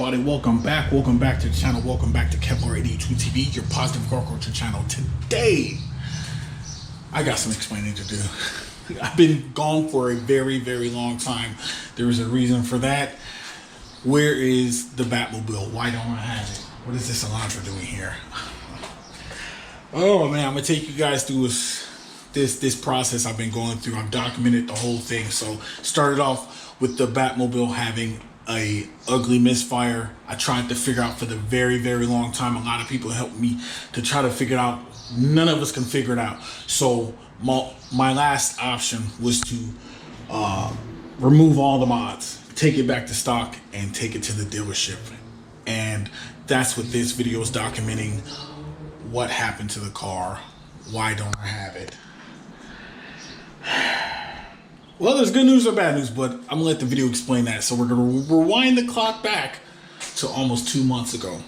everybody? Welcome back to the channel. Welcome back to Kevlar82 TV, your positive car culture channel. Today I got some explaining to do. I've been gone for a very long time. There's a reason for that. Where is the Batmobile? Why don't I have it? What is this Elantra doing here? Oh man, I'm gonna take you guys through this process I've been going through. I've documented the whole thing. So started off with the Batmobile having a ugly misfire. I tried to figure out for the very long time. A lot of people helped me to try to figure it out. None of us can figure it out. So my last option was to remove all the mods, take it back to stock, and take it to the dealership. And that's what this video is documenting. What happened to the car? Why don't I have it? Well, there's good news or bad news, but I'm gonna let the video explain that. So we're gonna rewind the clock back to almost 2 months ago.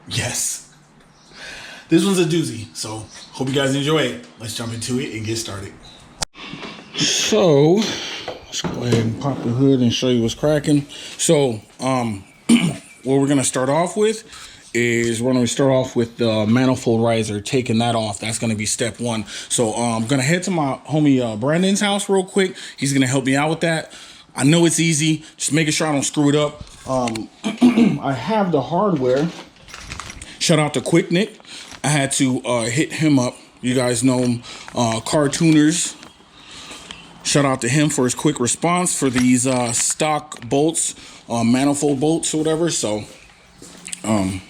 Yes, this one's a doozy. So hope you guys enjoy it. Let's jump into it and get started. So let's go ahead and pop the hood and show you what's cracking. So what we're gonna start off with is we're going to start off with the manifold riser, taking that off. That's going to be step one. So I'm going to head to my homie Brandon's house real quick. He's going to help me out with that. I know it's easy, just making sure I don't screw it up. I have the hardware. Shout out to Quick Nick. I had to hit him up. You guys know him, Car Tuners. Shout out to him for his quick response for these stock bolts, manifold bolts or whatever. So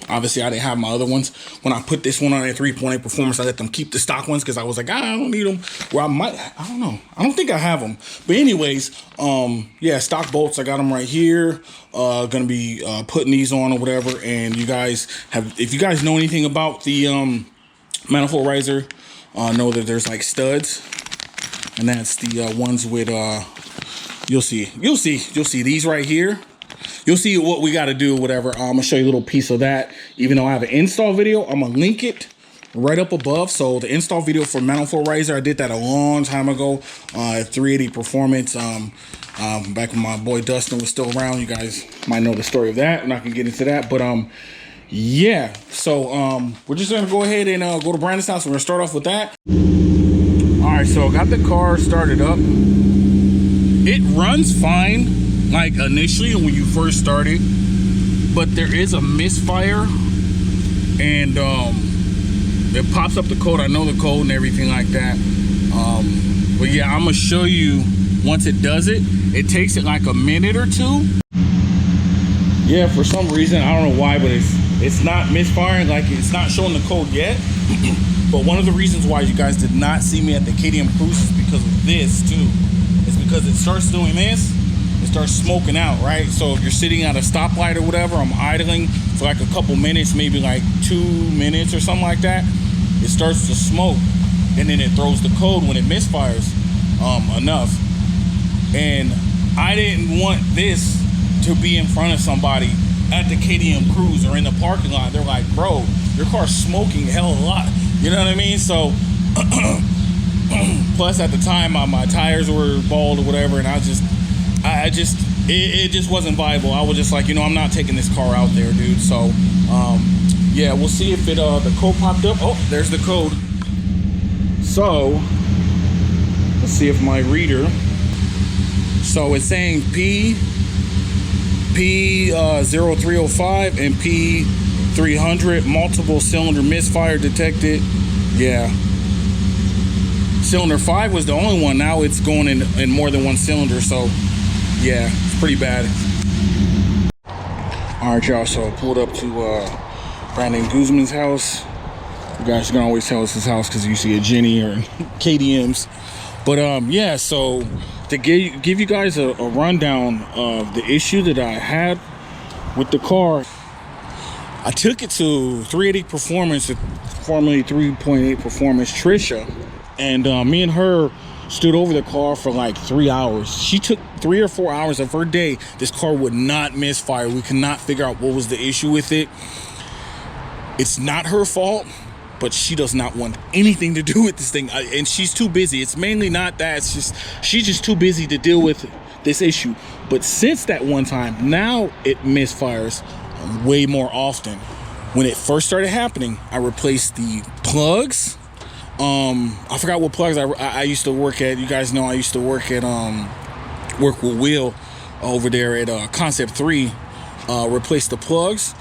obviously I didn't have my other ones. When I put this one on a 3.8 performance, I let them keep the stock ones because I was like, I don't need them. Well, I don't know. I don't think I have them. But anyways, yeah, stock bolts. I got them right here. Gonna be putting these on or whatever. And you guys have, if you guys know anything about the manifold riser, know that there's like studs, and that's the ones with you'll see these right here. You'll see what we got to do, whatever. I'm going to show you a little piece of that. Even though I have an install video, I'm going to link it right up above. So the install video for manifold riser, I did that a long time ago at 380 Performance. Back when my boy Dustin was still around. You guys might know the story of that. I'm not going to get into that. But yeah. So we're just going to go ahead and go to Brandon's house. We're going to start off with that. All right, so I got the car started up. It runs fine. Like initially when you first started, but there is a misfire, and it pops up the code. I know the code and everything like that. But yeah, I'm gonna show you once it does it. It takes it like a minute or two. Yeah, for some reason I don't know why, but it's not misfiring. Like it's not showing the code yet. But one of the reasons why you guys did not see me at the KTM Cruise is because of this too. It's because it starts doing this. It starts smoking out, right? So if you're sitting at a stoplight or whatever, I'm idling for like a couple minutes, maybe like 2 minutes or something like that. It starts to smoke, and then it throws the code when it misfires enough. And I didn't want this to be in front of somebody at the KTM Cruise or in the parking lot. They're like, bro, your car's smoking hell of a lot. You know what I mean? So plus at the time my tires were bald or whatever, and it just wasn't viable. I was just like, you know, I'm not taking this car out there, dude. So yeah, we'll see if it the code popped up. Oh, there's the code. So let's see if my reader, so it's saying P0305 and P300 multiple cylinder misfire detected. Yeah, cylinder 5 was the only one. Now it's going in more than one cylinder. So yeah, it's pretty bad. All right, y'all, so I pulled up to Brandon Guzman's house. You guys can always tell it's his house because you see a Jenny or KDM's. But yeah, so to give you guys a rundown of the issue that I had with the car, I took it to 380 Performance, formerly 3.8 Performance, Trisha, and me and her stood over the car for like 3 hours. She took 3 or 4 hours of her day. This car would not misfire. We could not figure out what was the issue with it. It's not her fault, but she does not want anything to do with this thing, and she's too busy. It's mainly not that, it's just she's just too busy to deal with this issue. But since that one time, now it misfires way more often. When it first started happening, I replaced the plugs. I forgot what plugs I used to work at. You guys know I used to work at work with Will over there at Concept 3. Replaced the plugs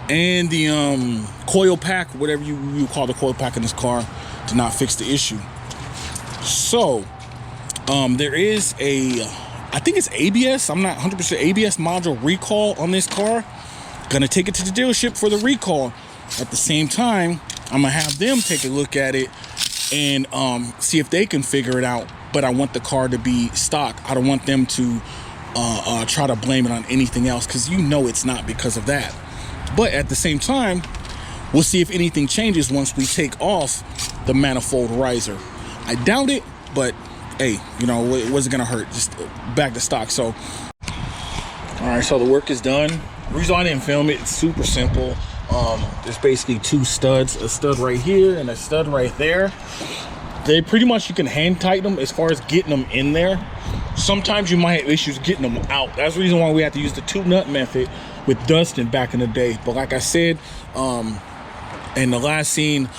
and the coil pack, whatever you call the coil pack in this car, to not fix the issue. So there is I think it's ABS, I'm not 100% ABS module recall on this car. Gonna take it to the dealership for the recall. At the same time, I'm gonna have them take a look at it and see if they can figure it out. But I want the car to be stock. I don't want them to try to blame it on anything else, because you know it's not because of that. But at the same time, we'll see if anything changes once we take off the manifold riser. I doubt it, but hey, you know, it wasn't gonna hurt. Just back to stock. So, all right, so the work is done. The reason I didn't film it, it's super simple. There's basically two studs, a stud right here and a stud right there. They pretty much, you can hand tighten them as far as getting them in there. Sometimes you might have issues getting them out. That's the reason why we have to use the two nut method with Dustin back in the day. But like I said, in the last scene,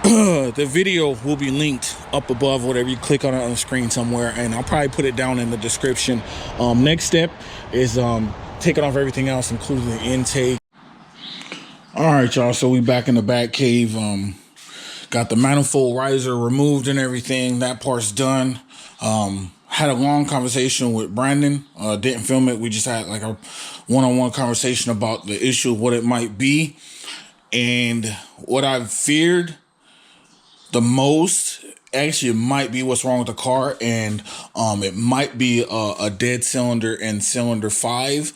the video will be linked up above, whatever you click on it on the screen somewhere, and I'll probably put it down in the description. Next step is taking off everything else, including the intake. All right, y'all, so we back in the back cave. Got the manifold riser removed and everything. That part's done. Had a long conversation with Brandon. Didn't film it. We just had like a one-on-one conversation about the issue, what it might be. And what I've feared the most, actually, it might be what's wrong with the car. And it might be a dead cylinder in cylinder 5.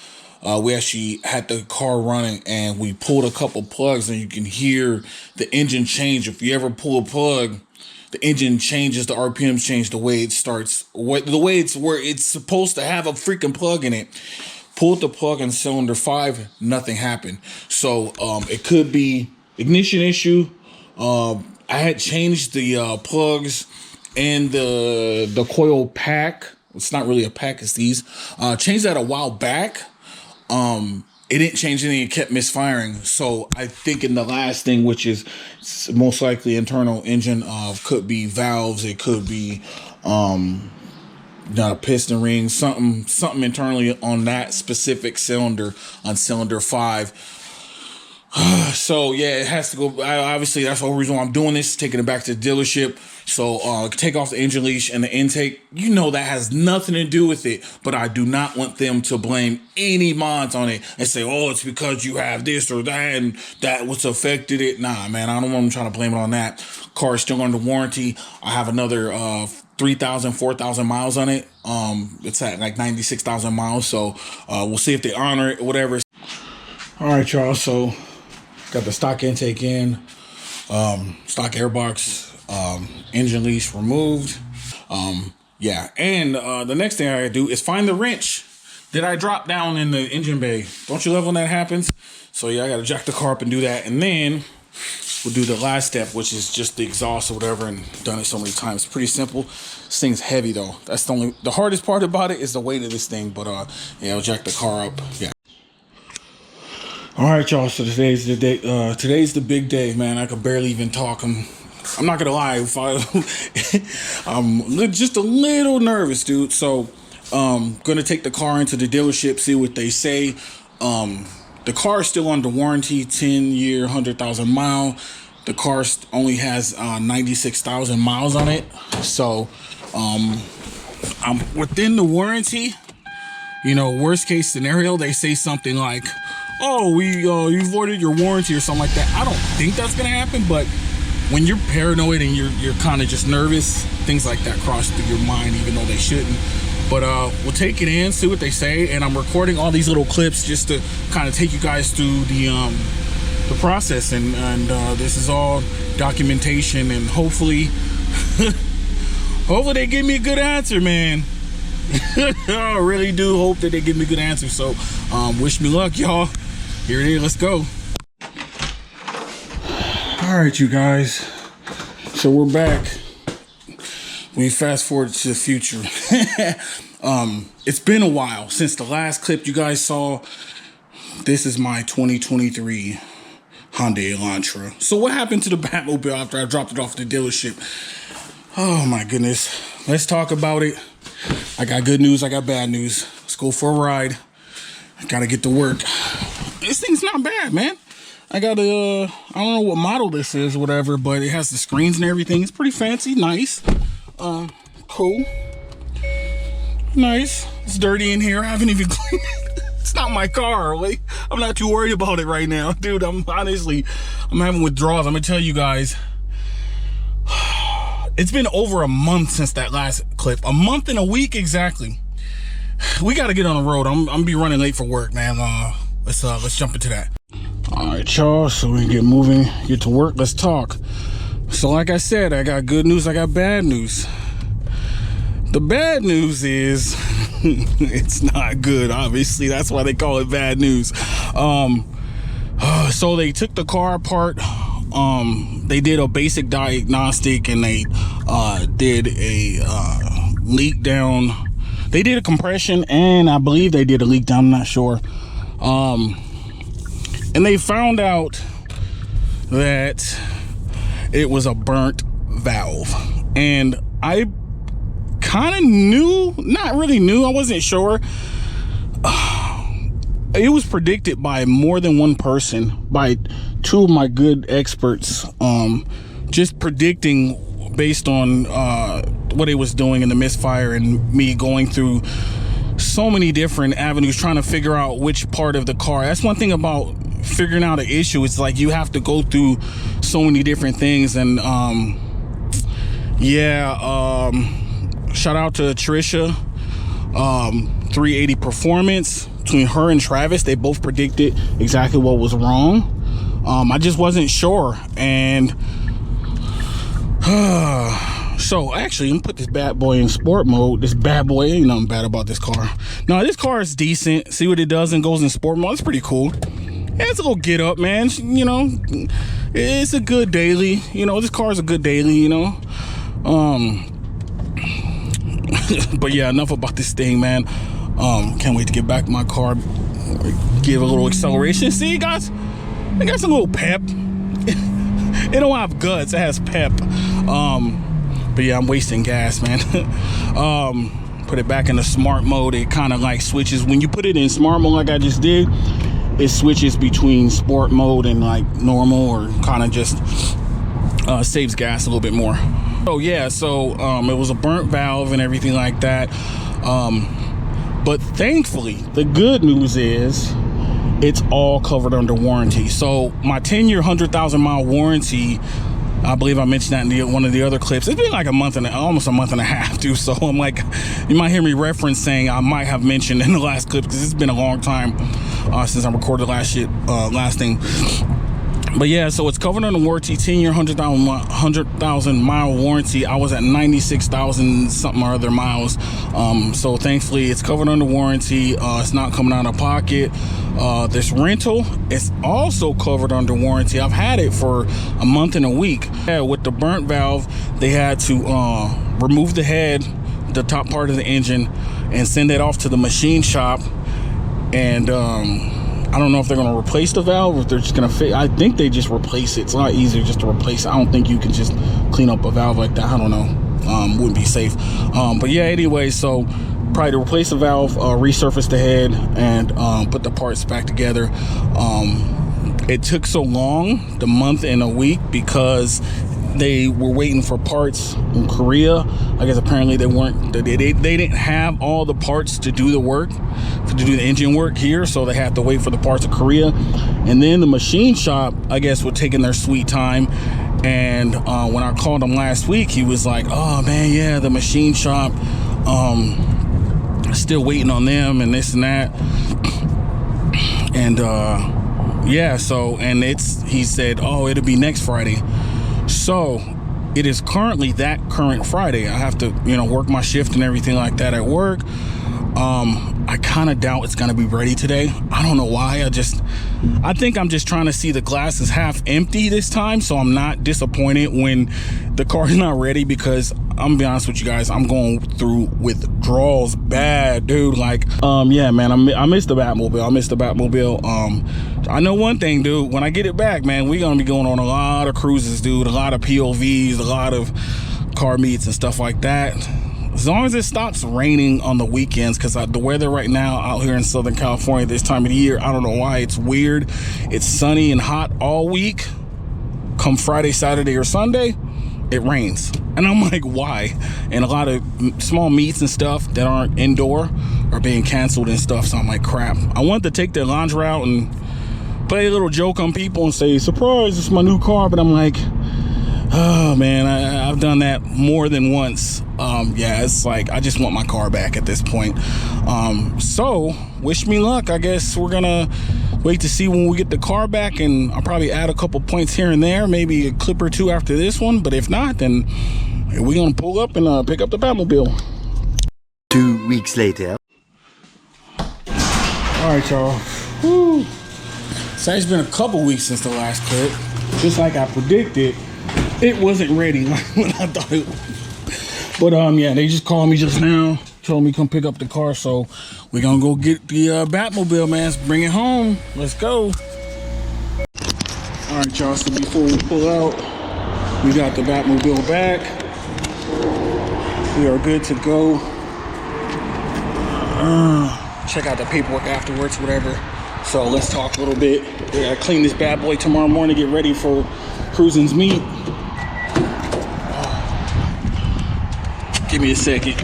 We actually had the car running and we pulled a couple plugs, and you can hear the engine change. If you ever pull a plug, the engine changes, the RPMs change, the way it starts, the way it's where it's supposed to have a freaking plug in it. Pulled the plug in cylinder 5, nothing happened. So it could be ignition issue. I had changed the plugs and the coil pack. It's not really a pack, it's these. Changed that a while back. It didn't change anything, it kept misfiring. So I think in the last thing, which is most likely internal engine, could be valves, it could be piston ring, something internally on that specific cylinder, on cylinder 5. So yeah, it has to go. Obviously, that's the whole reason why I'm doing this, taking it back to the dealership. So take off the engine leash and the intake. You know that has nothing to do with it, but I do not want them to blame any mods on it and say, oh, it's because you have this or that and that what's affected it. Nah, man, I don't want them trying to blame it on that. Car is still under warranty. I have another 3,000, 4,000 miles on it. It's at like 96,000 miles. So we'll see if they honor it or whatever. All right, y'all. So got the stock intake in, stock airbox, engine leash removed. Yeah, and the next thing I gotta do is find the wrench that I dropped down in the engine bay. Don't you love when that happens? So yeah, I gotta jack the car up and do that, and then we'll do the last step, which is just the exhaust or whatever, and done it so many times. Pretty simple. This thing's heavy though. That's the hardest part about it is the weight of this thing, but yeah, I'll jack the car up. Yeah. All right, y'all. So today's the day. Today's the big day, man. I could barely even talk. I'm not gonna lie. I'm just a little nervous, dude. So, gonna take the car into the dealership, see what they say. The car is still under warranty, 10-year, 100,000 mile. The car only has 96,000 miles on it. So, I'm within the warranty. You know, worst case scenario, they say something like, oh, you voided your warranty or something like that. I don't think that's gonna happen, but when you're paranoid and you're kind of just nervous, things like that cross through your mind, even though they shouldn't. But we'll take it in, see what they say, and I'm recording all these little clips just to kind of take you guys through the process, and this is all documentation, and hopefully they give me a good answer, man. I really do hope that they give me a good answer. So wish me luck, y'all. Here it is. Let's go. All right, you guys. So we're back. We fast forward to the future. It's been a while since the last clip you guys saw. this is my 2023 Hyundai Elantra. So what happened to the Batmobile after I dropped it off at the dealership? Oh my goodness. Let's talk about it. I got good news, I got bad news. Let's go for a ride. I gotta get to work. This thing's not bad, man. I got a, I don't know what model this is or whatever, but it has the screens and everything. It's pretty fancy, nice. Cool. Nice. It's dirty in here. I haven't even cleaned it. It's not my car. Like, I'm not too worried about it right now. Dude, I'm having withdrawals. I'm gonna tell you guys. It's been over a month since that last clip. A month and a week exactly. We gotta get on the road. I'm gonna be running late for work, man. Let's jump into that. All right, y'all. So we can get moving, get to work. Let's talk. So like I said, I got good news, I got bad news. The bad news is it's not good, obviously. That's why they call it bad news. So they took the car apart. They did a basic diagnostic and they did a leak down. They did a compression and I believe they did a leak down, I'm not sure. And they found out that it was a burnt valve. And I kind of knew, not really knew, I wasn't sure. It was predicted by more than one person, by two of my good experts, just predicting based on what it was doing in the misfire and me going through so many different avenues trying to figure out which part of the car. That's one thing about figuring out an issue. It's like you have to go through so many different things. And shout out to Trisha, 380 Performance. Between her and Travis, they both predicted exactly what was wrong. I just wasn't sure. And so actually, I'm gonna put this bad boy in sport mode. This bad boy, ain't nothing bad about this car. No, this car is decent. See what it does and goes in sport mode. It's pretty cool. Yeah, it's a little get up, man. You know, it's a good daily. You know, this car is a good daily, you know. But yeah, enough about this thing, man. Can't wait to get back in my car, give a little acceleration. See, guys, it got some little pep. It don't have guts, it has pep. But yeah, I'm wasting gas, man. Put it back in the smart mode. It kind of like switches when you put it in smart mode like I just did. It switches between sport mode and like normal, or kind of just saves gas a little bit more. Oh yeah, so it was a burnt valve and everything like that. But thankfully, the good news is it's all covered under warranty. So my 10-year, 100,000-mile warranty, I believe I mentioned that in one of the other clips. It's been like almost a month and a half, dude. So I'm like, you might hear me reference saying I might have mentioned in the last clip, because it's been a long time since I recorded last thing. But yeah, so it's covered under warranty, 10-year, 100,000-mile warranty. I was at 96,000 something or other miles. So thankfully, it's covered under warranty. It's not coming out of pocket. This rental is also covered under warranty. I've had it for a month and a week. Yeah, with the burnt valve, they had to remove the head, the top part of the engine, and send it off to the machine shop. And I don't know if they're going to replace the valve or if they're just going to fit. I think they just replace it. It's a lot easier just to replace it. I don't think you can just clean up a valve like that. I don't know. Wouldn't be safe. But yeah, anyway, so probably to replace the valve, resurface the head, and put the parts back together. It took so long, the month and a week, because they were waiting for parts in Korea. I guess apparently they didn't have all the parts to do the work, to do the engine work here, so they had to wait for the parts of Korea. And then the machine shop, I guess, were taking their sweet time. And when I called him last week, he was like, oh man, yeah, the machine shop, still waiting on them and this and that. And yeah, so, and he said, oh, it'll be next Friday. So it is currently that current Friday. I have to, work my shift and everything like that at work. I kind of doubt it's gonna be ready today. I don't know why. I think I'm just trying to see the glass is half empty this time, so I'm not disappointed when the car is not ready, because I'm gonna be honest with you guys, I'm going through withdrawals bad, dude. Like, yeah, man, I miss the Batmobile. I miss the Batmobile. I know one thing, dude. When I get it back, man, we're gonna be going on a lot of cruises, dude. A lot of POVs, a lot of car meets and stuff like that. As long as it stops raining on the weekends, because the weather right now out here in Southern California this time of the year, I don't know why, it's weird. It's sunny and hot all week. Come Friday, Saturday, or Sunday, it rains. And I'm like, why? And a lot of small meets and stuff that aren't indoor are being canceled and stuff. So I'm like, crap. I wanted to take the lounge route and play a little joke on people and say, surprise, it's my new car. But I'm like, oh man, I've done that more than once. Yeah, it's like, I just want my car back at this point. So wish me luck. I guess we're gonna wait to see when we get the car back, and I'll probably add a couple points here and there, maybe a clip or two after this one. But if not, then we're gonna pull up and pick up the Batmobile. 2 weeks later. All right, y'all. Woo. So it's been a couple weeks since the last clip. Just like I predicted, it wasn't ready like when I thought it would. But yeah, they just called me just now, told me come pick up the car, so we're gonna go get the Batmobile, man. Let's bring it home. Let's go. All right, y'all. So before we pull out, we got the Batmobile back. We are good to go. Check out the paperwork afterwards, whatever. So let's talk a little bit. We gotta clean this bad boy tomorrow morning, get ready for Cruising's meet. Give me a second.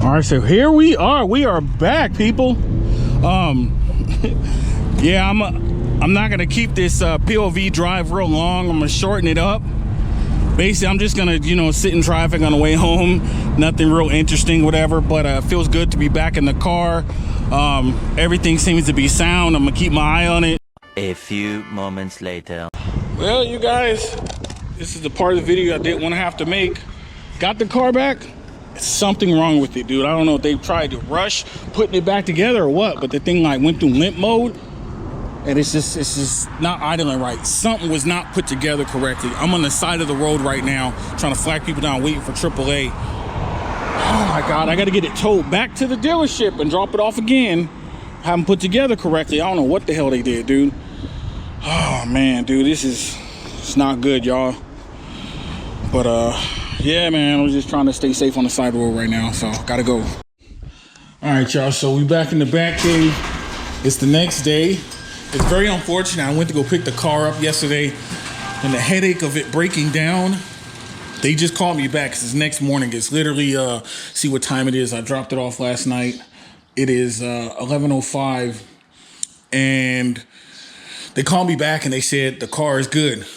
All right, so here we are. We are back, people. Yeah, I'm not gonna keep this POV drive real long. I'm gonna shorten it up. Basically, I'm just gonna, sit in traffic on the way home. Nothing real interesting, whatever. But it feels good to be back in the car. Everything seems to be sound. I'm gonna keep my eye on it. A few moments later. Well, you guys, this is the part of the video I didn't want to have to make. Got the car back. Something wrong with it, dude. I don't know if they tried to rush putting it back together or what, but the thing like went through limp mode, and it's just not idling right. Something was not put together correctly. I'm on the side of the road right now trying to flag people down, waiting for AAA. Oh my God, I got to get it towed back to the dealership and drop it off again. Haven't put together correctly. I don't know what the hell they did, dude. Oh man, dude, it's not good, y'all. But yeah, man, I'm just trying to stay safe on the side road right now, so gotta go. All right, y'all, so we back in the back cave. It's the next day. It's very unfortunate. I went to go pick the car up yesterday, and the headache of it breaking down, they just called me back because it's next morning. It's literally, see what time it is. I dropped it off last night. It is 11:05, and they called me back and they said the car is good.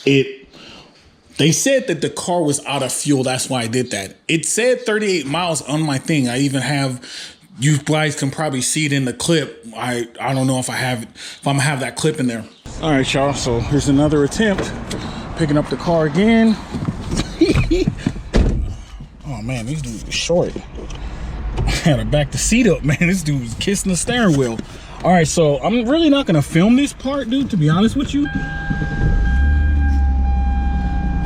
They said that the car was out of fuel. That's why I did that. It said 38 miles on my thing. I even have, you guys can probably see it in the clip. I don't know if I'm gonna have that clip in there. All right, y'all. So here's another attempt picking up the car again. Oh man, this dude was short. I had to back the seat up, man. This dude was kissing the steering wheel. All right, so I'm really not gonna film this part, dude, to be honest with you.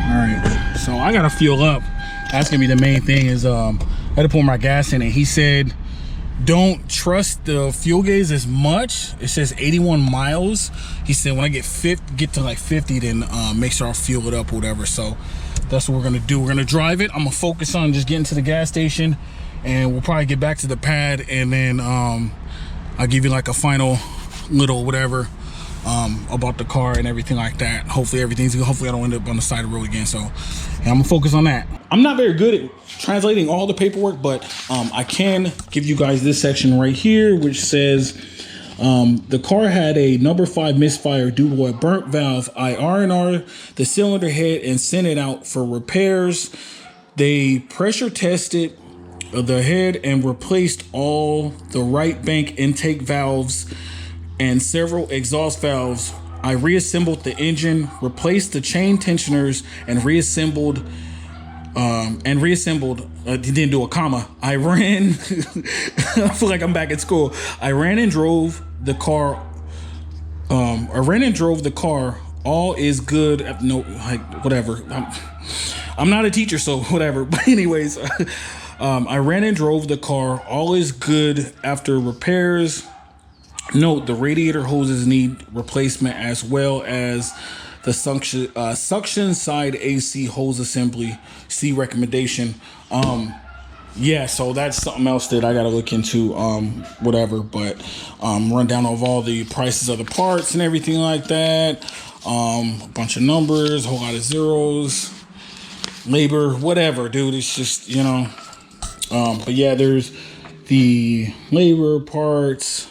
All right, so I gotta fuel up. That's gonna be the main thing. Is I had to pour my gas in it. He said, don't trust the fuel gauge as much. It says 81 miles. He said when I get to like 50, then make sure I fuel it up or whatever. So that's what we're gonna do. We're gonna drive it. I'm gonna focus on just getting to the gas station, and we'll probably get back to the pad, and then I'll give you like a final little whatever about the car and everything like that. Hopefully everything's good. Hopefully I don't end up on the side of the road again. So yeah, I'm gonna focus on that. I'm not very good at translating all the paperwork, but I can give you guys this section right here, which says the car had a number 5 misfire due to a burnt valve. I R&R the cylinder head and sent it out for repairs. They pressure tested the head and replaced all the right bank intake valves and several exhaust valves. I reassembled the engine, replaced the chain tensioners, and reassembled and reassembled. Didn't do a comma. I ran. I feel like I'm back at school. I ran and drove the car. All is good. No, like whatever. I'm not a teacher, so whatever. But anyways, I ran and drove the car. All is good after repairs. Note, the radiator hoses need replacement as well as the suction side AC hose assembly. See recommendation. Yeah, so that's something else that I gotta look into. Whatever, but run down of all the prices of the parts and everything like that. A bunch of numbers, a whole lot of zeros, labor, whatever, dude. It's just, you know. But yeah, there's the labor parts.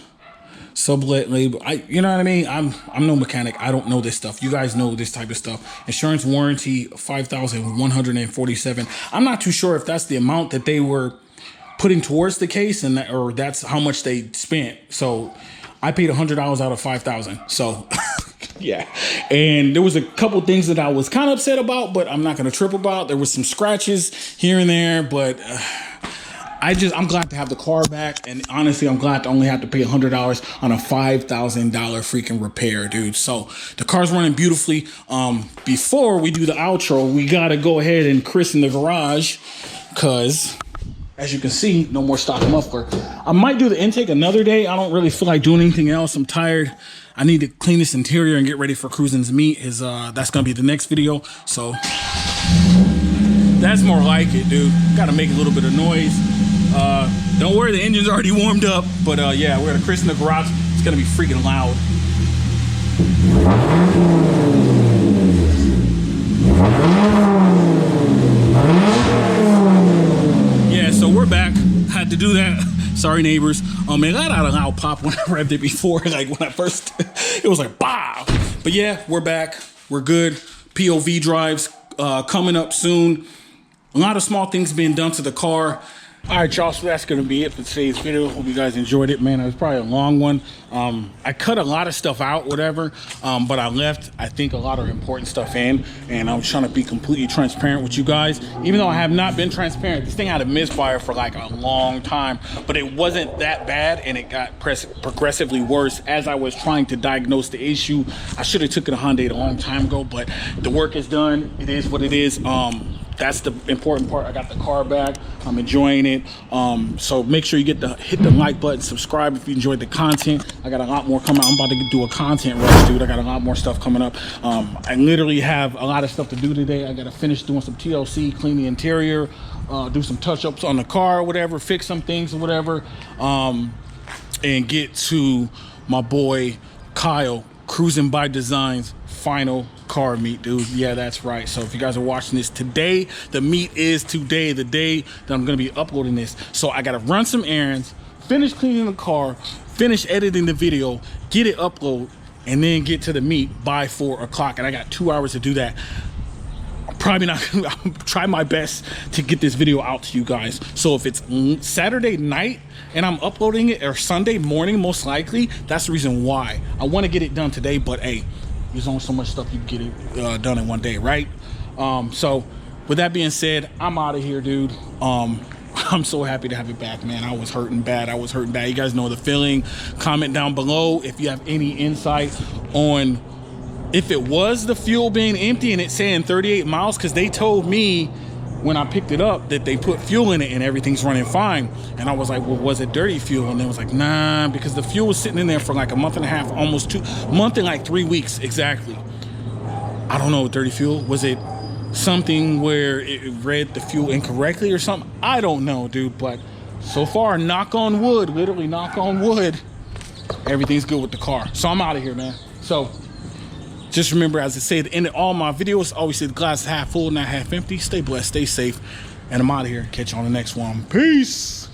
Sublet label. You know what I mean? I'm no mechanic. I don't know this stuff. You guys know this type of stuff. Insurance warranty, $5,147. I'm not too sure if that's the amount that they were putting towards the case, and or that's how much they spent. So I paid $100 out of $5,000. So yeah. And there was a couple things that I was kind of upset about, but I'm not going to trip about. There was some scratches here and there, but I'm glad to have the car back, and honestly, I'm glad to only have to pay $100 on a $5,000 freaking repair, dude. So the car's running beautifully. Before we do the outro, we gotta go ahead and christen the garage, cause as you can see, no more stock muffler. I might do the intake another day. I don't really feel like doing anything else. I'm tired. I need to clean this interior and get ready for cruising's meet. That's gonna be the next video. So that's more like it, dude. Gotta make a little bit of noise. Don't worry, the engine's already warmed up, but yeah, we're gonna christen the garage. It's gonna be freaking loud. Yeah, so we're back. Had to do that. Sorry, neighbors. Man, that had a loud pop when I revved it before. Like when I first, it was like, bah. But yeah, we're back. We're good. POV drives coming up soon. A lot of small things being done to the car. All right, y'all, so that's gonna be it for today's video. Hope you guys enjoyed it, man. It was probably a long one. I cut a lot of stuff out, whatever, but I left, I think, a lot of important stuff in, and I was trying to be completely transparent with you guys. Even though I have not been transparent, this thing had a misfire for like a long time, but it wasn't that bad, and it got progressively worse as I was trying to diagnose the issue. I should have took it to Hyundai a long time ago, but the work is done. It is what it is. That's the important part. I got the car back. I'm enjoying it. So make sure you hit the like button, subscribe if you enjoyed the content. I got a lot more coming out. I'm about to do a content rush, dude. I got a lot more stuff coming up. I literally have a lot of stuff to do today. I got to finish doing some TLC, clean the interior, do some touch-ups on the car or whatever, fix some things or whatever, and get to my boy Kyle, Cruising by Design's final car meet, dude. Yeah, that's right. So if you guys are watching this today, the meet is today, the day that I'm gonna be uploading this. So I gotta run some errands, finish cleaning the car, finish editing the video, get it uploaded, and then get to the meet by 4 o'clock. And I got 2 hours to do that. I'm probably not gonna try my best to get this video out to you guys. So if it's Saturday night and I'm uploading it, or Sunday morning, most likely, that's the reason why. I want to get it done today, but hey, there's only so much stuff you can get it done in one day, right? So with that being said, I'm out of here, dude. I'm so happy to have it back, man. I was hurting bad. You guys know the feeling. Comment down below if you have any insight on if it was the fuel being empty and it's saying 38 miles, because they told me when I picked it up that they put fuel in it and everything's running fine. And I was like, well, was it dirty fuel? And they was like, nah, because the fuel was sitting in there for like a month and a half, almost 2 months and like 3 weeks exactly. I don't know, dirty fuel. Was it something where it read the fuel incorrectly or something? I don't know, dude. But so far, knock on wood, literally knock on wood, everything's good with the car. So I'm out of here, man. So just remember, as I say at the end of all my videos, I always say the glass is half full, not half empty. Stay blessed, stay safe, and I'm out of here. Catch you on the next one. Peace.